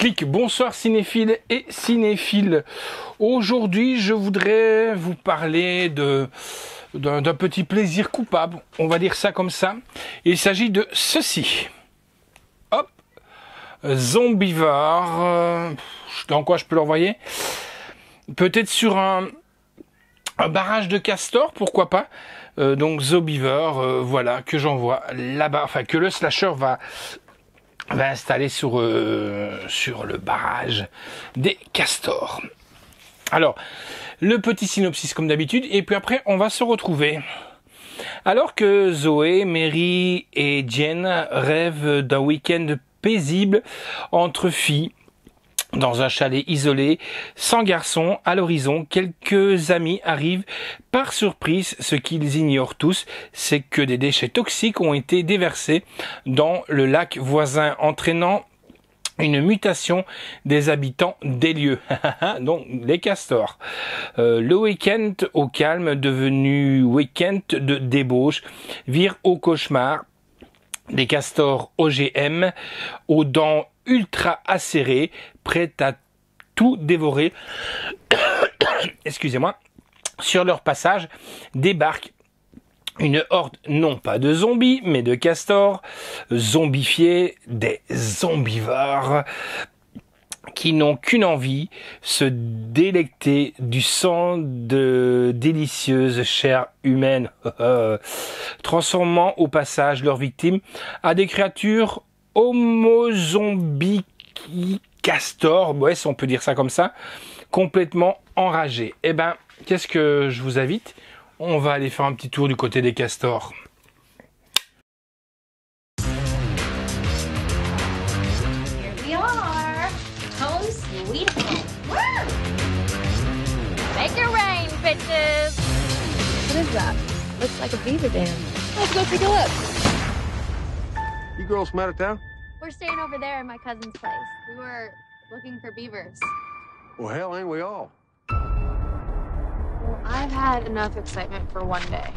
Clic, bonsoir cinéphiles et cinéphiles. Aujourd'hui, je voudrais vous parler d'un petit plaisir coupable, on va dire ça comme ça. Il s'agit de ceci. Hop, Zombivore. Dans quoi je peux l'envoyer? Peut-être sur un barrage de castor, pourquoi pas. Donc Zombivore, voilà, que j'envoie là-bas, enfin que le slasher va installer sur le barrage des castors. Alors, le petit synopsis comme d'habitude, et puis après on va se retrouver. Alors que Zoé, Mary et Jen rêvent d'un week-end paisible entre filles, dans un chalet isolé, sans garçon, à l'horizon, quelques amis arrivent par surprise. Ce qu'ils ignorent tous, c'est que des déchets toxiques ont été déversés dans le lac voisin, entraînant une mutation des habitants des lieux. Donc, les castors. Le week-end au calme, devenu week-end de débauche, vire au cauchemar. Des castors OGM, aux dents ultra acérées, prêts à tout dévorer. Excusez-moi. Sur leur passage, débarque une horde, non pas de zombies, mais de castors, zombifiés, des zombivores, qui n'ont qu'une envie, se délecter du sang de délicieuses chairs humaines, transformant au passage leurs victimes à des créatures homo-zombies castors, ouais, si on peut dire ça comme ça, complètement enragées. Eh ben, qu'est-ce que je vous invite? On va aller faire un petit tour du côté des castors. Make it rain, bitches! What is that? Looks like a beaver dam. Let's go take a look. You girls from out of town? We're staying over there at my cousin's place. We were looking for beavers. Well, hell, ain't we all? Well, I've had enough excitement for one day.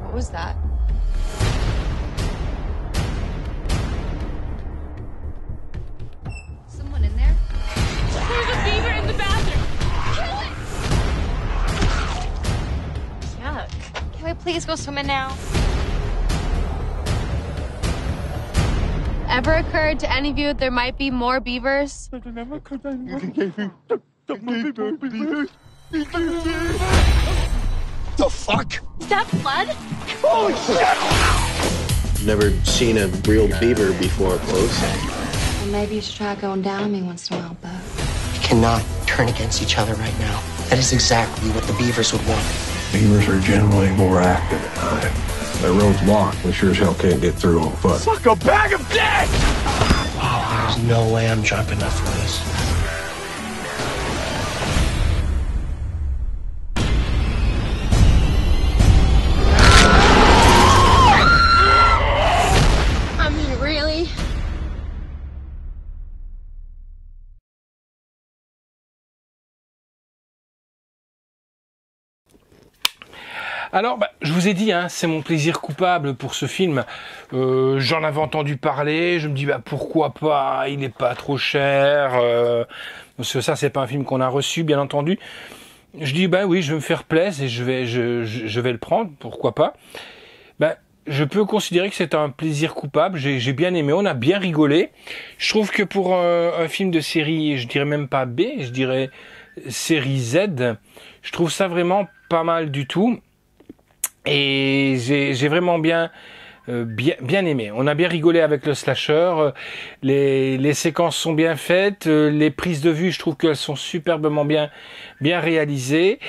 What was that? Someone in there? There's a beaver in the bathroom! Kill it! Yuck. Can we please go swimming now? Ever occurred to any of you that there might be more beavers? The fuck? Is that blood? Holy shit! Never seen a real beaver before up close. Well, maybe you should try going down on me once in a while, Bo. We cannot turn against each other right now. That is exactly what the beavers would want. Beavers are generally more active at night. That road's locked. We sure as hell can't get through on foot. Fuck a bag of dicks! There's no way I'm jumping up for this. I mean, really? Alors, je vous ai dit, hein, c'est mon plaisir coupable pour ce film. J'en avais entendu parler, je me dis, pourquoi pas, il n'est pas trop cher. Parce que ça, c'est pas un film qu'on a reçu, bien entendu. Je dis, oui, je vais me faire plaisir et je vais le prendre, pourquoi pas. Je peux considérer que c'est un plaisir coupable, j'ai bien aimé, on a bien rigolé. Je trouve que pour un film de série, je dirais même pas B, je dirais série Z, je trouve ça vraiment pas mal du tout. Et j'ai vraiment bien aimé. On a bien rigolé avec le slasher. Les séquences sont bien faites. Les prises de vue, je trouve qu'elles sont superbement bien réalisées.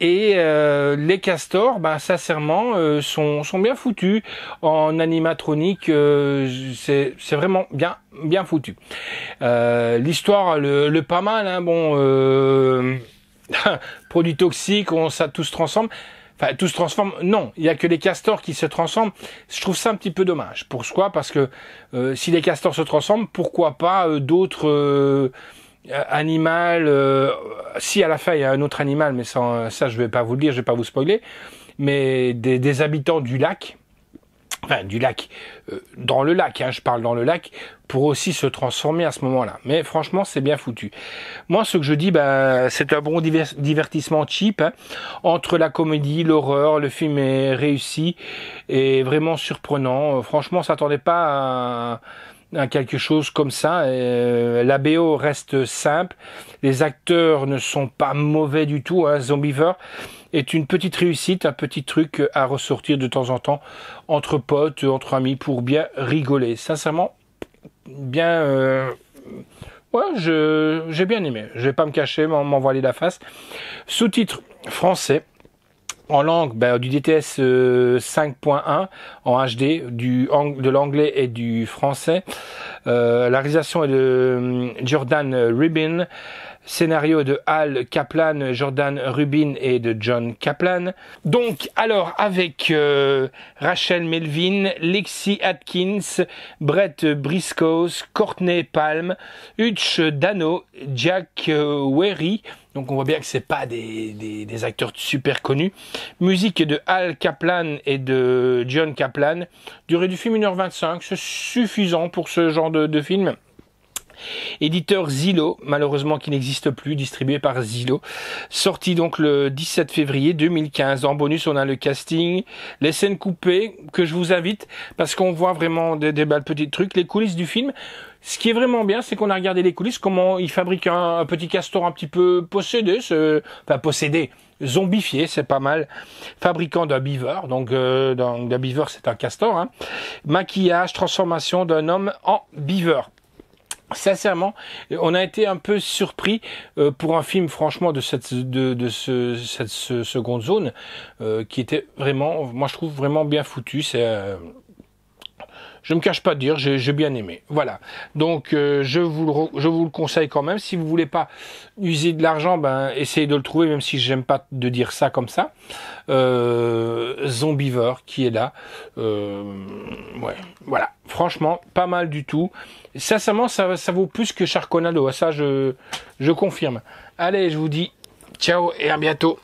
Et les castors, sincèrement, sont bien foutus. En animatronique, c'est vraiment bien foutu. L'histoire, le pas mal, hein, produits toxiques, ça tout se transforme. Enfin, tout se transforme. Non, il y a que les castors qui se transforment. Je trouve ça un petit peu dommage. Pourquoi? Parce que si les castors se transforment, pourquoi pas d'autres animaux? Si à la fin il y a un autre animal, mais ça je vais pas vous le dire, je vais pas vous spoiler. Mais des habitants du lac enfin du lac, dans le lac, hein, je parle dans le lac, pour aussi se transformer à ce moment-là. Mais franchement, c'est bien foutu. Moi, ce que je dis, c'est un bon divertissement cheap, hein, entre la comédie, l'horreur, le film est réussi et vraiment surprenant. Franchement, on s'attendait pas à quelque chose comme ça. La BO reste simple, les acteurs ne sont pas mauvais du tout, hein. Zombievers est une petite réussite, un petit truc à ressortir de temps en temps entre potes, entre amis, pour bien rigoler. Sincèrement, bien... ouais, j'ai bien aimé. Je vais pas me cacher, m'envoyer la face. Sous-titres français. En langue, du DTS 5.1 en HD, de l'anglais et du français. La réalisation est de Jordan Rubin. Scénario de Al Kaplan, Jordan Rubin et de John Kaplan. Donc, alors, avec Rachel Melvin, Lexi Atkins, Brett Briscoe, Courtney Palm, Hutch Dano, Jack Wery. Donc, on voit bien que c'est pas des acteurs super connus. Musique de Al Kaplan et de John Kaplan. Durée du film 1h25, c'est suffisant pour ce genre de film. Éditeur Zillow, malheureusement qui n'existe plus, distribué par Zillow. Sorti donc le 17 février 2015. En bonus, on a le casting, les scènes coupées, que je vous invite, parce qu'on voit vraiment des belles petits trucs, les coulisses du film. Ce qui est vraiment bien, c'est qu'on a regardé les coulisses, comment ils fabriquent un petit castor un petit peu possédé, zombifié, c'est pas mal. Fabricant d'un beaver, donc d'un beaver c'est un castor, hein. Maquillage, transformation d'un homme en beaver. Sincèrement, on a été un peu surpris pour un film franchement de cette seconde zone qui était vraiment, moi je trouve vraiment bien foutu. Je me cache pas de dire, j'ai bien aimé. Voilà. Donc je vous le conseille quand même. Si vous voulez pas user de l'argent, essayez de le trouver, même si j'aime pas de dire ça comme ça. Zombievers qui est là. Ouais, voilà. Franchement, pas mal du tout. Sincèrement, ça vaut plus que Sharknado. Ça, je confirme. Allez, je vous dis ciao et à bientôt.